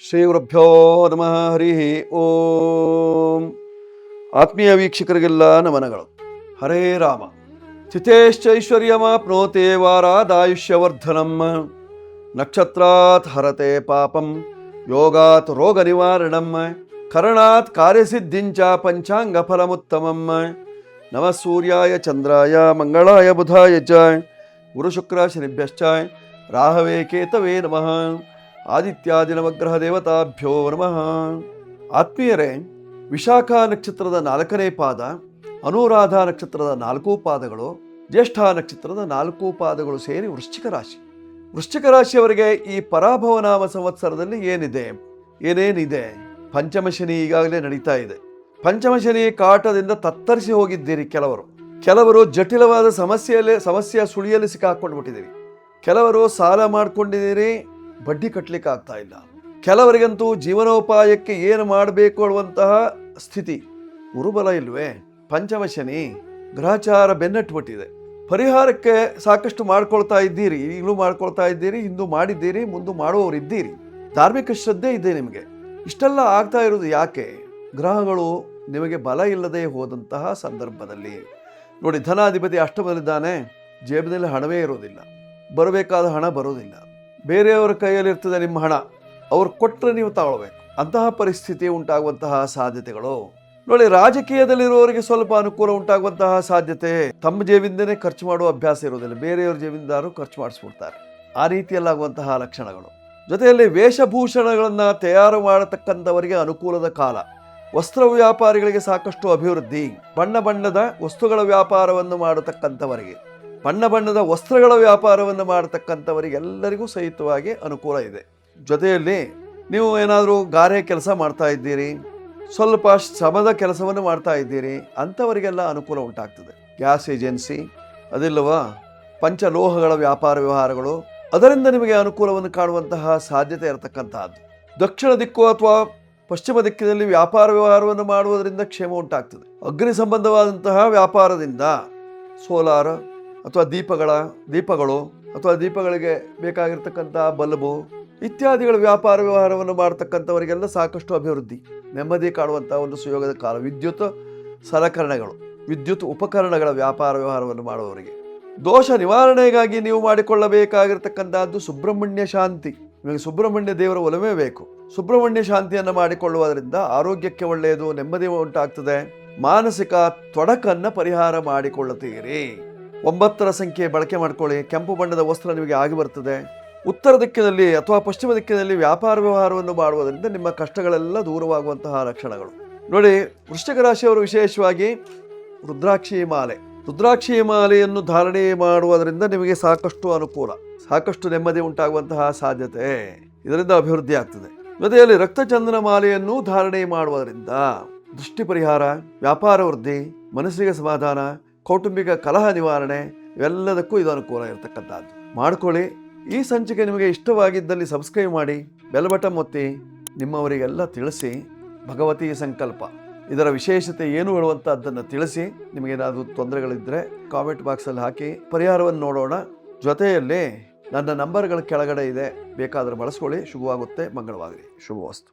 ಶ್ರೀ ಗುರುಭ್ಯೋ ನಮಃ. ಹರಿ ಓಂ. ಆತ್ಮೀಯ ವೀಕ್ಷಕರಿಗೆಲ್ಲ ನಮನಗಳು. ಹರೇ ರಾಮ. ಸ್ಥಿತೇಶ್ಚೈಶ್ವರ್ಯಮಾಪ್ನೋತೆ ವಾರಾದಾಯುಷ್ಯವರ್ಧನಂ. ನಕ್ಷತ್ರಾತ್ ಹರತೆ ಪಾಪಂ ಯೋಗಾತ್ ರೋಗ ನಿವಾರಣಂ. ಕರಣಾತ್ ಕಾರ್ಯಸಿದ್ಧಿಂಚ ಪಂಚಾಂಗ ಫಲಮುತ್ತಮಂ. ನಮಃ ಸೂರ್ಯಾಯ ಚಂದ್ರಾಯ ಮಂಗಳಾಯ ಬುಧಾಯ ಚ ಗುರುಶುಕ್ರ ಶನಿಭ್ಯಶ್ಚ ರಾಹವೇ ಕೇತವೇ ನಮಃ. ಆದಿತ್ಯಾದಿ ನವಗ್ರಹ ದೇವತಾಭ್ಯೋ ನಮಃ. ಆತ್ಮೀಯರೇ, ವಿಶಾಖ ನಕ್ಷತ್ರದ 4ನೇ ಪಾದ, ಅನುರಾಧ ನಕ್ಷತ್ರದ 4 ಪಾದಗಳು, ಜ್ಯೇಷ್ಠ ನಕ್ಷತ್ರದ 4 ಪಾದಗಳು ಸೇರಿ ವೃಶ್ಚಿಕ ರಾಶಿ. ವೃಶ್ಚಿಕ ರಾಶಿಯವರಿಗೆ ಈ ಪರಾಭವನಾಮ ಸಂವತ್ಸರದಲ್ಲಿ ಏನೇನಿದೆ? ಪಂಚಮ ಶನಿ ಈಗಾಗಲೇ ನಡೀತಾ ಇದೆ. ಪಂಚಮ ಶನಿ ಕಾಟದಿಂದ ತತ್ತರಿಸಿ ಹೋಗಿದ್ದೀರಿ. ಕೆಲವರು ಜಟಿಲವಾದ ಸಮಸ್ಯೆಯ ಸುಳಿಯಲ್ಲಿ ಸಿಕ್ಕಾಕೊಂಡು ಬಿಟ್ಟಿದ್ದೀರಿ. ಕೆಲವರು ಸಾಲ ಮಾಡ್ಕೊಂಡಿದ್ದೀರಿ, ಬಡ್ಡಿ ಕಟ್ಟಲಿಕ್ಕೆ ಆಗ್ತಾ ಇಲ್ಲ. ಕೆಲವರಿಗಂತೂ ಜೀವನೋಪಾಯಕ್ಕೆ ಏನು ಮಾಡಬೇಕು ಅನ್ನುವಂತಹ ಸ್ಥಿತಿ. ಗುರುಬಲ ಇಲ್ವೇ? ಪಂಚಮ ಶನಿ ಗ್ರಹಚಾರ ಬೆನ್ನಟ್ಟುಬಿಟ್ಟಿದೆ. ಪರಿಹಾರಕ್ಕೆ ಸಾಕಷ್ಟು ಮಾಡ್ಕೊಳ್ತಾ ಇದ್ದೀರಿ, ಈಗಲೂ ಮಾಡ್ಕೊಳ್ತಾ ಇದ್ದೀರಿ, ಹಿಂದೂ ಮಾಡಿದ್ದೀರಿ, ಮುಂದೆ ಮಾಡುವವರಿದ್ದೀರಿ. ಧಾರ್ಮಿಕ ಶ್ರದ್ಧೆ ಇದೆ ನಿಮಗೆ. ಇಷ್ಟೆಲ್ಲ ಆಗ್ತಾ ಇರೋದು ಯಾಕೆ? ಗ್ರಹಗಳು ನಿಮಗೆ ಬಲ ಇಲ್ಲದೆ ಹೋದಂತಹ ಸಂದರ್ಭದಲ್ಲಿ ನೋಡಿ, ಧನಾಧಿಪತಿ ಅಷ್ಟಮದಲ್ಲಿದ್ದಾನೆ, ಜೇಬಿನಲ್ಲಿ ಹಣವೇ ಇರೋದಿಲ್ಲ, ಬರಬೇಕಾದ ಹಣ ಬರೋದಿಲ್ಲ, ಬೇರೆಯವರ ಕೈಯಲ್ಲಿರ್ತದೆ ನಿಮ್ಮ ಹಣ, ಅವ್ರು ಕೊಟ್ಟರೆ ನೀವು ತಗೊಳ್ಬೇಕು. ಅಂತಹ ಪರಿಸ್ಥಿತಿ ಉಂಟಾಗುವಂತಹ ಸಾಧ್ಯತೆಗಳು ನೋಡಿ. ರಾಜಕೀಯದಲ್ಲಿರುವವರಿಗೆ ಸ್ವಲ್ಪ ಅನುಕೂಲ ಉಂಟಾಗುವಂತಹ ಸಾಧ್ಯತೆ. ತಮ್ಮ ಜೇಬಿಂದನೇ ಖರ್ಚು ಮಾಡುವ ಅಭ್ಯಾಸ ಇರೋದಿಲ್ಲ, ಬೇರೆಯವ್ರ ಜೇಬಿಂದಾರು ಖರ್ಚು ಮಾಡಿಸ್ಬಿಡ್ತಾರೆ. ಆ ರೀತಿಯಲ್ಲಾಗುವಂತಹ ಲಕ್ಷಣಗಳು. ಜೊತೆಯಲ್ಲಿ ವೇಷಭೂಷಣಗಳನ್ನು ತಯಾರು ಮಾಡತಕ್ಕಂಥವರಿಗೆ ಅನುಕೂಲದ ಕಾಲ. ವಸ್ತ್ರ ವ್ಯಾಪಾರಿಗಳಿಗೆ ಸಾಕಷ್ಟು ಅಭಿವೃದ್ಧಿ. ಬಣ್ಣದ ವಸ್ತುಗಳ ವ್ಯಾಪಾರವನ್ನು ಮಾಡತಕ್ಕಂಥವರಿಗೆ, ಬಣ್ಣದ ವಸ್ತ್ರಗಳ ವ್ಯಾಪಾರವನ್ನು ಮಾಡತಕ್ಕಂಥವರಿಗೆಲ್ಲರಿಗೂ ಸಹಿತವಾಗಿ ಅನುಕೂಲ ಇದೆ. ಜೊತೆಯಲ್ಲಿ ನೀವು ಏನಾದರೂ ಗಾರೆ ಕೆಲಸ ಮಾಡ್ತಾ ಇದ್ದೀರಿ, ಸ್ವಲ್ಪ ಶ್ರಮದ ಕೆಲಸವನ್ನು ಮಾಡ್ತಾ ಇದ್ದೀರಿ, ಅಂಥವರಿಗೆಲ್ಲ ಅನುಕೂಲ ಉಂಟಾಗ್ತದೆ. ಗ್ಯಾಸ್ ಏಜೆನ್ಸಿ ಅದಿಲ್ಲವಾ, ಪಂಚಲೋಹಗಳ ವ್ಯಾಪಾರ ವ್ಯವಹಾರಗಳು, ಅದರಿಂದ ನಿಮಗೆ ಅನುಕೂಲವನ್ನು ಕಾಣುವಂತಹ ಸಾಧ್ಯತೆ ಇರತಕ್ಕಂತಹದ್ದು. ದಕ್ಷಿಣ ದಿಕ್ಕು ಅಥವಾ ಪಶ್ಚಿಮ ದಿಕ್ಕಿನಲ್ಲಿ ವ್ಯಾಪಾರ ವ್ಯವಹಾರವನ್ನು ಮಾಡುವುದರಿಂದ ಕ್ಷೇಮ ಉಂಟಾಗ್ತದೆ. ಅಗ್ನಿ ಸಂಬಂಧವಾದಂತಹ ವ್ಯಾಪಾರದಿಂದ ಸೋಲಾರ್ ಅಥವಾ ದೀಪಗಳು ಅಥವಾ ದೀಪಗಳಿಗೆ ಬೇಕಾಗಿರ್ತಕ್ಕಂತಹ ಬಲ್ಬು ಇತ್ಯಾದಿಗಳ ವ್ಯಾಪಾರ ವ್ಯವಹಾರವನ್ನು ಮಾಡತಕ್ಕಂಥವರಿಗೆಲ್ಲ ಸಾಕಷ್ಟು ಅಭಿವೃದ್ಧಿ, ನೆಮ್ಮದಿ ಕಾಣುವಂತಹ ಒಂದು ಸುಯೋಗದ ಕಾಲ. ವಿದ್ಯುತ್ ಸಲಕರಣೆಗಳು, ವಿದ್ಯುತ್ ಉಪಕರಣಗಳ ವ್ಯಾಪಾರ ವ್ಯವಹಾರವನ್ನು ಮಾಡುವವರಿಗೆ. ದೋಷ ನಿವಾರಣೆಗಾಗಿ ನೀವು ಮಾಡಿಕೊಳ್ಳಬೇಕಾಗಿರ್ತಕ್ಕಂಥದ್ದು ಸುಬ್ರಹ್ಮಣ್ಯ ಶಾಂತಿ. ನಿಮಗೆ ಸುಬ್ರಹ್ಮಣ್ಯ ದೇವರ ಒಲವೇ ಬೇಕು. ಸುಬ್ರಹ್ಮಣ್ಯ ಶಾಂತಿಯನ್ನು ಮಾಡಿಕೊಳ್ಳುವುದರಿಂದ ಆರೋಗ್ಯಕ್ಕೆ ಒಳ್ಳೆಯದು, ನೆಮ್ಮದಿ ಉಂಟಾಗ್ತದೆ. ಮಾನಸಿಕ ತೊಡಕನ್ನು ಪರಿಹಾರ ಮಾಡಿಕೊಳ್ಳುತ್ತೀರಿ. 9ರ ಸಂಖ್ಯೆ ಬಳಕೆ ಮಾಡ್ಕೊಳ್ಳಿ. ಕೆಂಪು ಬಣ್ಣದ ವಸ್ತ್ರ ನಿಮಗೆ ಆಗಿ ಬರ್ತದೆ. ಉತ್ತರ ದಿಕ್ಕಿನಲ್ಲಿ ಅಥವಾ ಪಶ್ಚಿಮ ದಿಕ್ಕಿನಲ್ಲಿ ವ್ಯಾಪಾರ ವ್ಯವಹಾರವನ್ನು ಮಾಡುವುದರಿಂದ ನಿಮ್ಮ ಕಷ್ಟಗಳೆಲ್ಲ ದೂರವಾಗುವಂತಹ ಲಕ್ಷಣಗಳು ನೋಡಿ. ವೃಶ್ಚಿಕ ರಾಶಿಯವರು ವಿಶೇಷವಾಗಿ ರುದ್ರಾಕ್ಷಿ ಮಾಲೆಯನ್ನು ಧಾರಣೆ ಮಾಡುವುದರಿಂದ ನಿಮಗೆ ಸಾಕಷ್ಟು ಅನುಕೂಲ, ಸಾಕಷ್ಟು ನೆಮ್ಮದಿ ಉಂಟಾಗುವಂತಹ ಸಾಧ್ಯತೆ, ಇದರಿಂದ ಅಭಿವೃದ್ಧಿ ಆಗ್ತದೆ. ಜೊತೆಯಲ್ಲಿ ರಕ್ತಚಂದನ ಮಾಲೆಯನ್ನು ಧಾರಣೆ ಮಾಡುವುದರಿಂದ ದೃಷ್ಟಿ ಪರಿಹಾರ, ವ್ಯಾಪಾರ ವೃದ್ಧಿ, ಮನಸ್ಸಿಗೆ ಸಮಾಧಾನ, ಕೌಟುಂಬಿಕ ಕಲಹ ನಿವಾರಣೆ, ಇವೆಲ್ಲದಕ್ಕೂ ಇದು ಅನುಕೂಲ ಇರತಕ್ಕಂಥದ್ದು. ಮಾಡ್ಕೊಳ್ಳಿ. ಈ ಸಂಚಿಕೆ ನಿಮಗೆ ಇಷ್ಟವಾಗಿದ್ದಲ್ಲಿ ಸಬ್ಸ್ಕ್ರೈಬ್ ಮಾಡಿ, ಬೆಲ್ ಬಟನ್ ಒತ್ತಿ, ನಿಮ್ಮವರಿಗೆಲ್ಲ ತಿಳಿಸಿ. ಭಗವತಿ ಸಂಕಲ್ಪ ಇದರ ವಿಶೇಷತೆ ಏನು ಹೇಳುವಂಥದ್ದನ್ನು ತಿಳಿಸಿ. ನಿಮಗೇನಾದರೂ ತೊಂದರೆಗಳಿದ್ದರೆ ಕಾಮೆಂಟ್ ಬಾಕ್ಸಲ್ಲಿ ಹಾಕಿ, ಪರಿಹಾರವನ್ನು ನೋಡೋಣ. ಜೊತೆಯಲ್ಲಿ ನನ್ನ ನಂಬರ್ಗಳ ಕೆಳಗಡೆ ಇದೆ, ಬೇಕಾದರೆ ಬಳಸ್ಕೊಳ್ಳಿ. ಶುಭವಾಗುತ್ತೆ, ಮಂಗಳವಾಗಲಿ, ಶುಭವಸ್ತು.